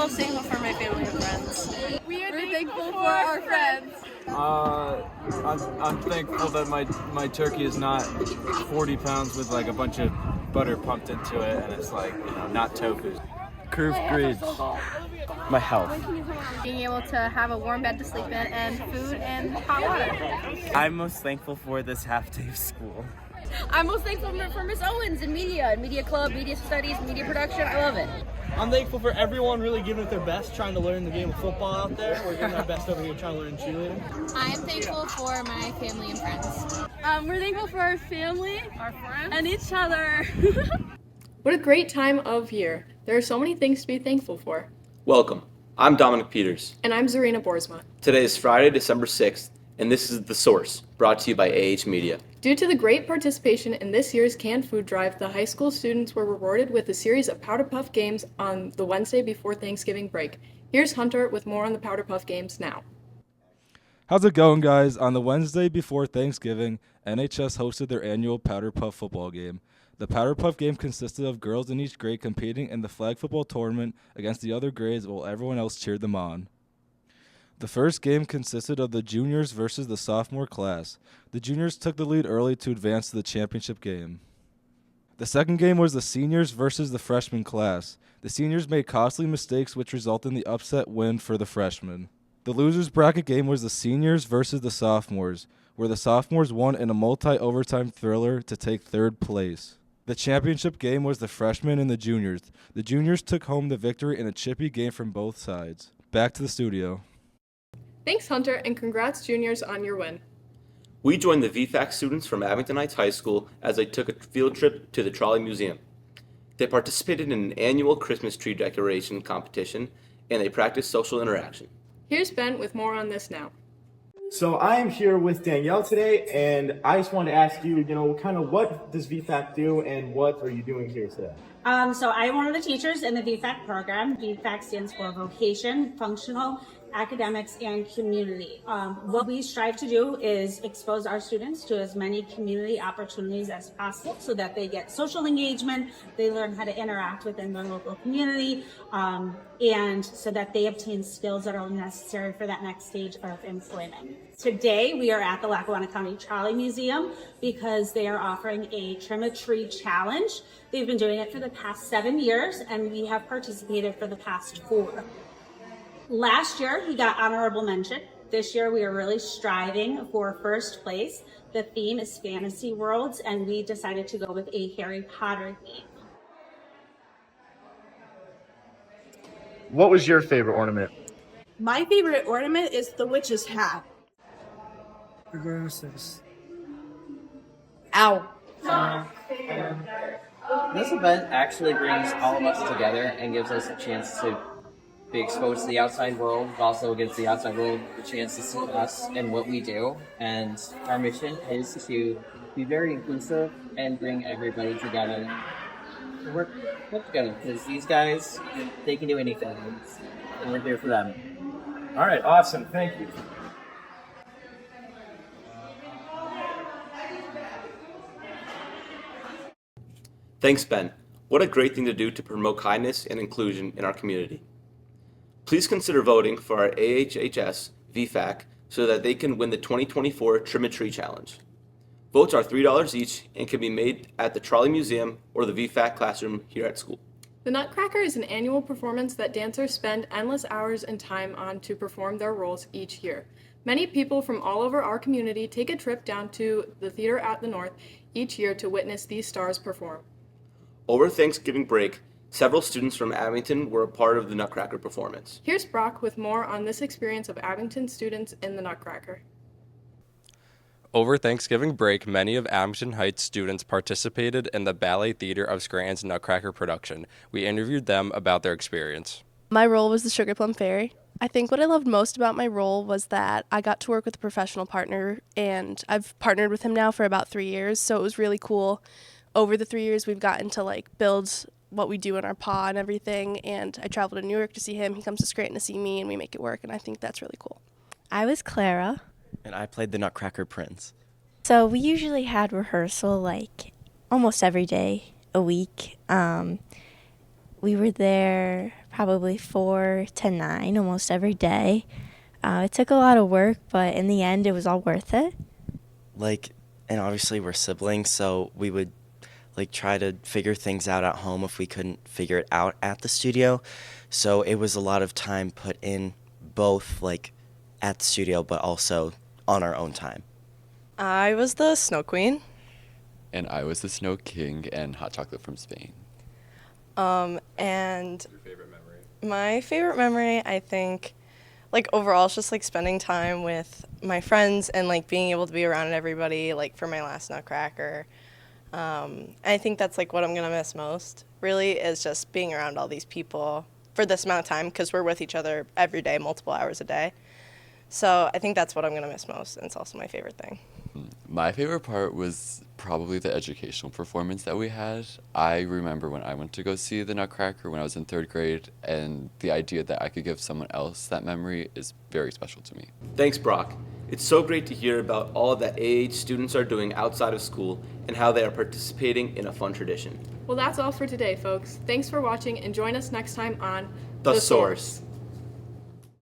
most thankful for my family and friends. We're thankful for our friends. I'm thankful that my turkey is not 40 pounds with like a bunch of butter pumped into it, and it's like, not tofu. Curved grades. My health. Being able to have a warm bed to sleep in and food and hot water. I'm most thankful for this half day of school. I'm most thankful for Miss Owens and media club, media studies, media production. I love it. I'm thankful for everyone really giving it their best, trying to learn the game of football out there. We're doing our best over here trying to learn cheerleading. I am thankful for my family and friends. We're thankful for our family, our friends, and each other. What a great time of year. There are so many things to be thankful for. Welcome. I'm Dominic Peters. And I'm Zarina Borsma. Today is Friday, December 6th, and this is The Source, brought to you by Media. Due to the great participation in this year's canned food drive, the high school students were rewarded with a series of Powder Puff games on the Wednesday before Thanksgiving break. Here's Hunter with more on the Powder Puff games now. How's it going, guys? On the Wednesday before Thanksgiving, NHS hosted their annual Powder Puff football game. The Powder Puff game consisted of girls in each grade competing in the flag football tournament against the other grades while everyone else cheered them on. The first game consisted of the juniors versus the sophomore class. The juniors took the lead early to advance to the championship game. The second game was the seniors versus the freshman class. The seniors made costly mistakes which resulted in the upset win for the freshmen. The losers bracket game was the seniors versus the sophomores, where the sophomores won in a multi-overtime thriller to take third place. The championship game was the freshmen and the juniors. The juniors took home the victory in a chippy game from both sides. Back to the studio. Thanks, Hunter, and congrats, juniors, on your win. We joined the VFAC students from Abington Heights High School as they took a field trip to the Trolley Museum. They participated in an annual Christmas tree decoration competition, and they practiced social interaction. Here's Ben with more on this now. So I am here with Danielle today, and I just wanted to ask you, kind of what does VFAC do, and what are you doing here today? So I'm one of the teachers in the VFAC program. VFAC stands for Vocation, Functional, Academics, and Community. What we strive to do is expose our students to as many community opportunities as possible so that they get social engagement, they learn how to interact within their local community, and so that they obtain skills that are necessary for that next stage of employment. Today, we are at the Lackawanna County Trolley Museum because they are offering a Trim a Tree Challenge. They've been doing it for the past 7 years, and we have participated for the past 4. Last year, we got honorable mention. This year, we are really striving for first place. The theme is fantasy worlds, and we decided to go with a Harry Potter theme. What was your favorite ornament? My favorite ornament is the witch's hat. Ow. This event actually brings all of us together and gives us a chance to be exposed to the outside world, but also gives the outside world a chance to see us and what we do. And our mission is to be very inclusive and bring everybody together to work together, because these guys, they can do anything, and we're here for them. All right, awesome. Thank you. Thanks, Ben. What a great thing to do to promote kindness and inclusion in our community. Please consider voting for our AHHS VFAC so that they can win the 2024 Trim a Tree Challenge. Votes are $3 each and can be made at the Trolley Museum or the VFAC classroom here at school. The Nutcracker is an annual performance that dancers spend endless hours and time on to perform their roles each year. Many people from all over our community take a trip down to the theater at the North each year to witness these stars perform. Over Thanksgiving break, several students from Abington were a part of the Nutcracker performance. Here's Brock with more on this experience of Abington students in the Nutcracker. Over Thanksgiving break, many of Abington Heights students participated in the Ballet Theater of Scranton's Nutcracker production. We interviewed them about their experience. My role was the Sugar Plum Fairy. I think what I loved most about my role was that I got to work with a professional partner, and I've partnered with him now for about 3 years, so it was really cool. Over the 3 years, we've gotten to build what we do in our pod and everything, and I traveled to New York to see him. He comes to Scranton to see me, and we make it work, and I think that's really cool. I was Clara. And I played the Nutcracker Prince. So we usually had rehearsal almost every day a week. We were there probably 4 to 9 almost every day. It took a lot of work, but in the end, it was all worth it. And obviously we're siblings, so we would try to figure things out at home if we couldn't figure it out at the studio. So it was a lot of time put in both at the studio, but also on our own time. I was the Snow Queen. And I was the Snow King and hot chocolate from Spain. And Your favorite memory? my favorite memory, I think, overall, is just spending time with my friends and being able to be around everybody, for my last Nutcracker. I think that's what I'm gonna miss most. Really, is just being around all these people for this amount of time, because we're with each other every day, multiple hours a day. So I think that's what I'm gonna miss most, and it's also my favorite thing. My favorite part was probably the educational performance that we had. I remember when I went to go see the Nutcracker when I was in 3rd grade, and the idea that I could give someone else that memory is very special to me. Thanks, Brock. It's so great to hear about all that AH students are doing outside of school and how they are participating in a fun tradition. Well, that's all for today, folks. Thanks for watching, and join us next time on The Source.